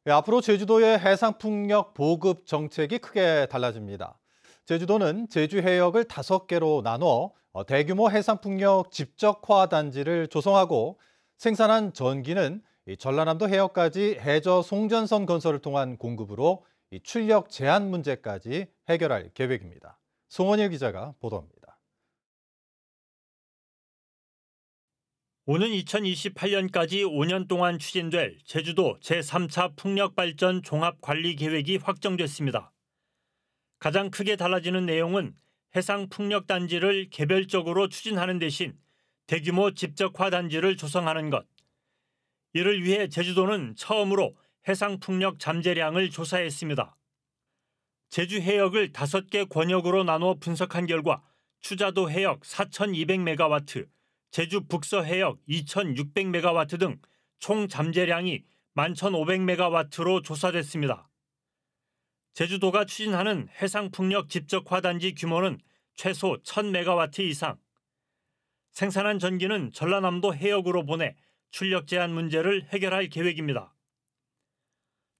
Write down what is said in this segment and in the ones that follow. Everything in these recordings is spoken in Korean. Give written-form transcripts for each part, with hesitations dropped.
앞으로 제주도의 해상풍력 보급 정책이 크게 달라집니다. 제주도는 제주 해역을 5개로 나눠 대규모 해상풍력 집적화 단지를 조성하고 생산한 전기는 전라남도 해역까지 해저 송전선 건설을 통한 공급으로 출력 제한 문제까지 해결할 계획입니다. 송원일 기자가 보도합니다. 오는 2028년까지 5년 동안 추진될 제주도 제3차 풍력발전 종합관리계획이 확정됐습니다. 가장 크게 달라지는 내용은 해상풍력단지를 개별적으로 추진하는 대신 대규모 집적화 단지를 조성하는 것. 이를 위해 제주도는 처음으로 해상풍력 잠재량을 조사했습니다. 제주 해역을 5개 권역으로 나눠 분석한 결과 추자도 해역 4,200메가와트, 제주 북서 해역 2,600메가와트 등 총 잠재량이 11,500메가와트로 조사됐습니다. 제주도가 추진하는 해상풍력 집적화 단지 규모는 최소 1,000메가와트 이상. 생산한 전기는 전라남도 해역으로 보내 출력 제한 문제를 해결할 계획입니다.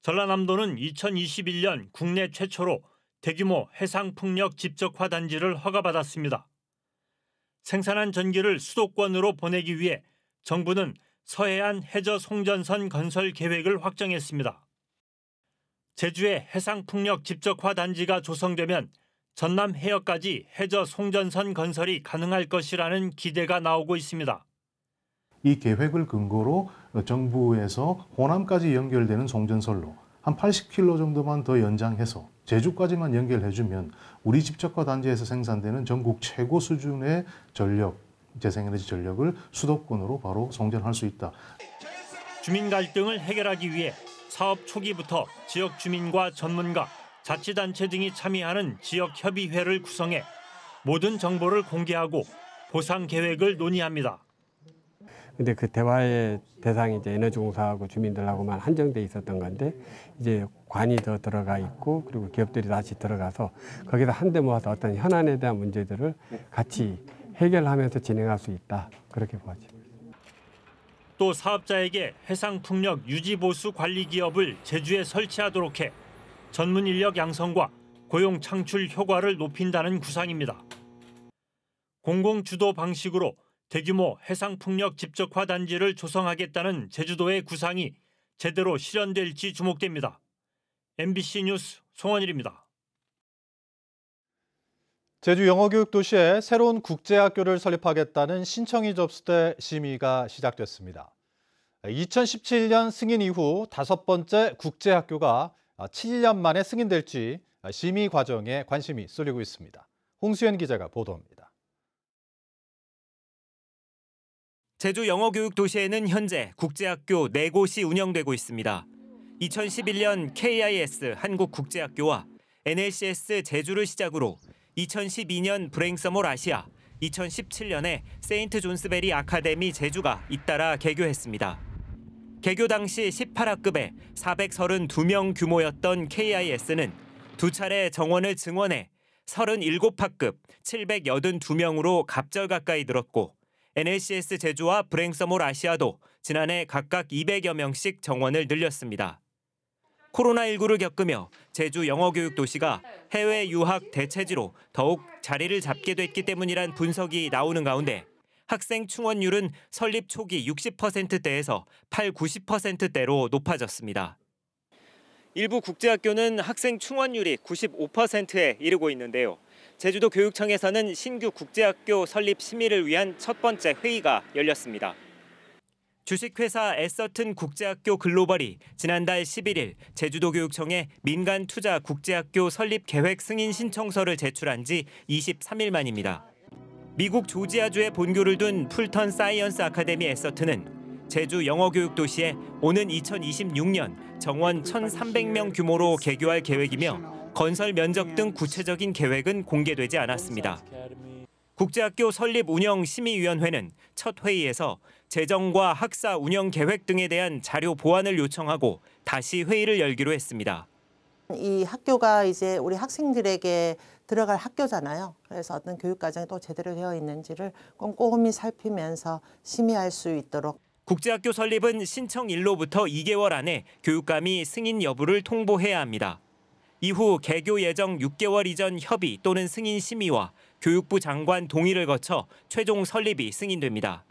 전라남도는 2021년 국내 최초로 대규모 해상풍력 집적화 단지를 허가받았습니다. 생산한 전기를 수도권으로 보내기 위해 정부는 서해안 해저 송전선 건설 계획을 확정했습니다. 제주의 해상풍력 집적화 단지가 조성되면 전남 해역까지 해저 송전선 건설이 가능할 것이라는 기대가 나오고 있습니다. 이 계획을 근거로 정부에서 호남까지 연결되는 송전선로 한 80km 정도만 더 연장해서 제주까지만 연결해주면 우리 집적화 단지에서 생산되는 전국 최고 수준의 전력, 재생에너지 전력을 수도권으로 바로 송전할 수 있다. 주민 갈등을 해결하기 위해 사업 초기부터 지역 주민과 전문가, 자치단체 등이 참여하는 지역협의회를 구성해 모든 정보를 공개하고 보상 계획을 논의합니다. 근데 그 대화의 대상이 이제 에너지공사하고 주민들하고만 한정돼 있었던 건데 이제 관이 더 들어가 있고 그리고 기업들이 다시 들어가서 거기다 한데 모아서 어떤 현안에 대한 문제들을 같이 해결하면서 진행할 수 있다. 그렇게 보죠. 또 사업자에게 해상풍력 유지보수 관리기업을 제주에 설치하도록 해 전문 인력 양성과 고용 창출 효과를 높인다는 구상입니다. 공공주도 방식으로 대규모 해상풍력 집적화 단지를 조성하겠다는 제주도의 구상이 제대로 실현될지 주목됩니다. MBC 뉴스 송원일입니다. 제주 영어교육도시에 새로운 국제학교를 설립하겠다는 신청이 접수돼 심의가 시작됐습니다. 2017년 승인 이후 5번째 국제학교가 7년 만에 승인될지 심의 과정에 관심이 쏠리고 있습니다. 홍수연 기자가 보도합니다. 제주 영어교육도시에는 현재 국제학교 4곳이 운영되고 있습니다. 2011년 KIS 한국국제학교와 NLCS 제주를 시작으로 2012년 브레잉서몰 아시아, 2017년에 세인트 존스베리 아카데미 제주가 잇따라 개교했습니다. 개교 당시 18학급에 432명 규모였던 KIS는 두 차례 정원을 증원해 37학급 782명으로 갑절 가까이 늘었고 NLCS 제주와 브레잉서몰 아시아도 지난해 각각 200여 명씩 정원을 늘렸습니다. 코로나19를 겪으며 제주 영어교육도시가 해외 유학 대체지로 더욱 자리를 잡게 됐기 때문이란 분석이 나오는 가운데 학생 충원율은 설립 초기 60%대에서 80~90%대로 높아졌습니다. 일부 국제학교는 학생 충원율이 95%에 이르고 있는데요. 제주도 교육청에서는 신규 국제학교 설립 심의를 위한 첫 번째 회의가 열렸습니다. 주식회사 에서튼 국제학교 글로벌이 지난달 11일 제주도 교육청에 민간 투자 국제학교 설립 계획 승인 신청서를 제출한 지 23일 만입니다. 미국 조지아주에 본교를 둔 풀턴 사이언스 아카데미 에서튼은 제주 영어교육도시에 오는 2026년 정원 1,300명 규모로 개교할 계획이며 건설 면적 등 구체적인 계획은 공개되지 않았습니다. 국제학교 설립 운영 심의위원회는 첫 회의에서 재정과 학사 운영 계획 등에 대한 자료 보완을 요청하고 다시 회의를 열기로 했습니다. 이 학교가 이제 우리 학생들에게 들어갈 학교잖아요. 그래서 어떤 교육 과정이 또 제대로 되어 있는지를 꼼꼼히 살피면서 심의할 수 있도록. 국제학교 설립은 신청일로부터 2개월 안에 교육감이 승인 여부를 통보해야 합니다. 이후 개교 예정 6개월 이전 협의 또는 승인 심의와 교육부 장관 동의를 거쳐 최종 설립이 승인됩니다.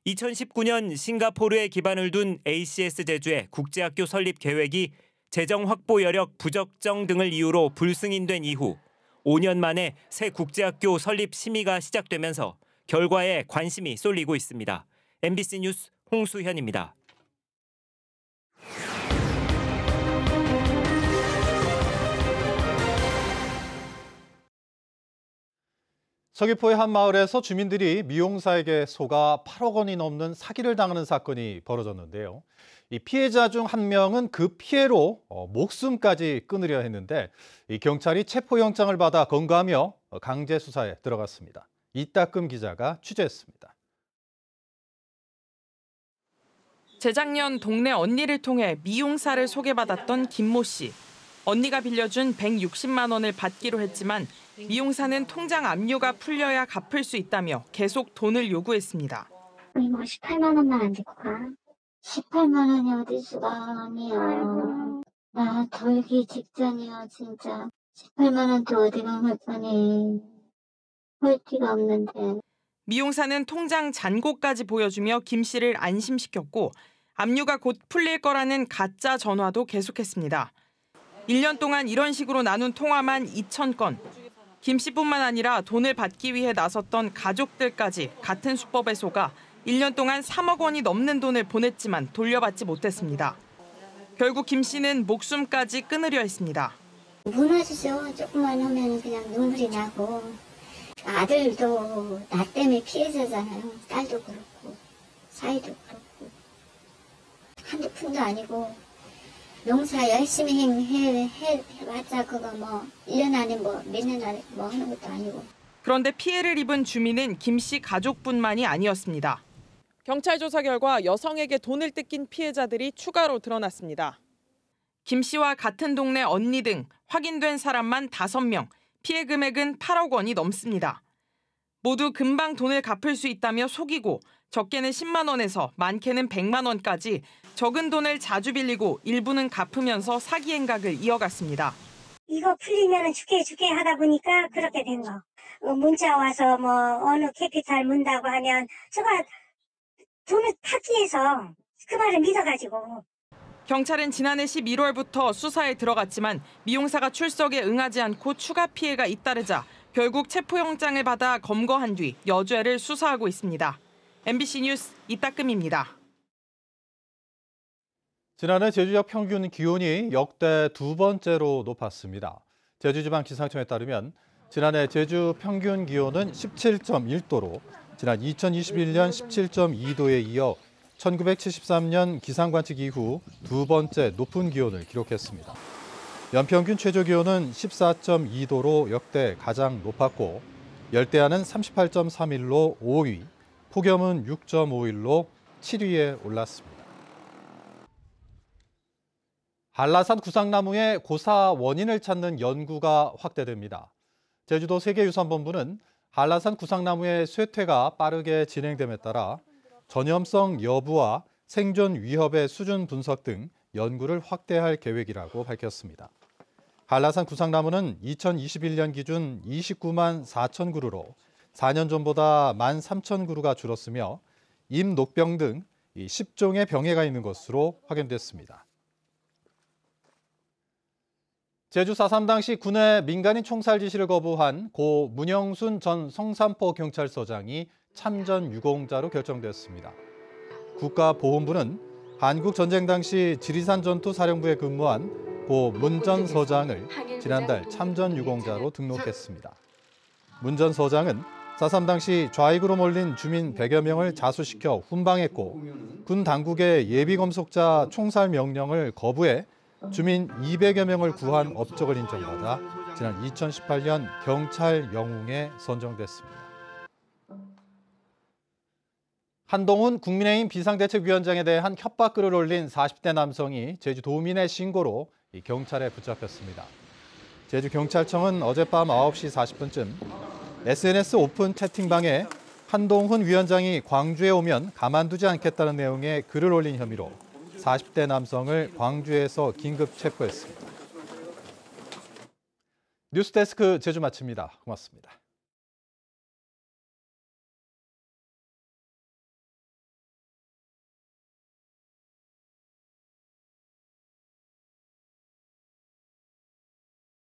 2019년 싱가포르에 기반을 둔 ACS 제주의 국제학교 설립 계획이 재정 확보 여력 부적정 등을 이유로 불승인된 이후 5년 만에 새 국제학교 설립 심의가 시작되면서 결과에 관심이 쏠리고 있습니다. MBC 뉴스 홍수현입니다. 서귀포의 한 마을에서 주민들이 미용사에게 속아 8억 원이 넘는 사기를 당하는 사건이 벌어졌는데요. 이 피해자 중 한 명은 그 피해로 목숨까지 끊으려 했는데 이 경찰이 체포영장을 받아 검거하며 강제 수사에 들어갔습니다. 이따금 기자가 취재했습니다. 재작년 동네 언니를 통해 미용사를 소개받았던 김모 씨. 언니가 빌려준 160만 원을 받기로 했지만 미용사는 통장 압류가 풀려야 갚을 수 있다며 계속 돈을 요구했습니다. 이거 18만 원만 안 데리고 가. 18만 원이 어디서 나오냐. 나 돌기 직전이야 진짜. 18만 원도 어디 갈 거니. 헐띠가 없는데. 미용사는 통장 잔고까지 보여주며 김 씨를 안심시켰고 압류가 곧 풀릴 거라는 가짜 전화도 계속했습니다. 1년 동안 이런 식으로 나눈 통화만 2,000건. 김 씨뿐만 아니라 돈을 받기 위해 나섰던 가족들까지 같은 수법에 속아 1년 동안 3억 원이 넘는 돈을 보냈지만 돌려받지 못했습니다. 결국 김 씨는 목숨까지 끊으려 했습니다. 무너지죠. 조금만 하면 그냥 눈물이 나고. 아들도 나 때문에 피해자잖아요. 딸도 그렇고 사이도 그렇고. 한두 푼도 아니고 농사 열심히 해봤자 그거 뭐 1년 안에 뭐 몇 년 안에 뭐 하는 것도 아니고. 그런데 피해를 입은 주민은 김 씨 가족뿐만이 아니었습니다. 경찰 조사 결과 여성에게 돈을 뜯긴 피해자들이 추가로 드러났습니다. 김 씨와 같은 동네 언니 등 확인된 사람만 5명, 피해 금액은 8억 원이 넘습니다. 모두 금방 돈을 갚을 수 있다며 속이고 적게는 10만 원에서 많게는 100만 원까지 적은 돈을 자주 빌리고 일부는 갚으면서 사기 행각을 이어갔습니다. 이거 풀리면 줄게 하다 보니까 그렇게 된 거. 문자 와서 뭐 어느 캐피탈 문다고 하면 제가 돈을 파기해서 그 말을 믿어가지고. 경찰은 지난해 11월부터 수사에 들어갔지만 미용사가 출석에 응하지 않고 추가 피해가 잇따르자 결국 체포영장을 받아 검거한 뒤 여죄를 수사하고 있습니다. MBC 뉴스 이따금입니다. 지난해 제주역 평균 기온이 역대 2번째로 높았습니다. 제주지방기상청에 따르면 지난해 제주 평균 기온은 17.1도로 지난 2021년 17.2도에 이어 1973년 기상관측 이후 2번째 높은 기온을 기록했습니다. 연평균 최저기온은 14.2도로 역대 가장 높았고 열대야는 38.3일로 5위, 폭염은 6.5일로 7위에 올랐습니다. 한라산 구상나무의 고사 원인을 찾는 연구가 확대됩니다. 제주도 세계유산본부는 한라산 구상나무의 쇠퇴가 빠르게 진행됨에 따라 전염성 여부와 생존 위협의 수준 분석 등 연구를 확대할 계획이라고 밝혔습니다. 한라산 구상나무는 2021년 기준 29만 4천 그루로 4년 전보다 1만 3천 그루가 줄었으며 임녹병 등 10종의 병해가 있는 것으로 확인됐습니다. 제주 4.3 당시 군의 민간인 총살 지시를 거부한 고 문영순 전 성산포경찰서장이 참전 유공자로 결정됐습니다. 국가보훈부는 한국전쟁 당시 지리산 전투 사령부에 근무한 고 문 전 서장을 지난달 참전 유공자로 등록했습니다. 문 전 서장은 4.3 당시 좌익으로 몰린 주민 100여 명을 자수시켜 훈방했고 군 당국의 예비검속자 총살 명령을 거부해 주민 200여 명을 구한 업적을 인정받아 지난 2018년 경찰 영웅에 선정됐습니다. 한동훈 국민의힘 비상대책위원장에 대한 협박글을 올린 40대 남성이 제주 도민의 신고로 경찰에 붙잡혔습니다. 제주경찰청은 어젯밤 9시 40분쯤 SNS 오픈 채팅방에 한동훈 위원장이 광주에 오면 가만두지 않겠다는 내용의 글을 올린 혐의로 40대 남성을 광주에서 긴급 체포했습니다. 뉴스데스크 제주 마칩니다. 고맙습니다.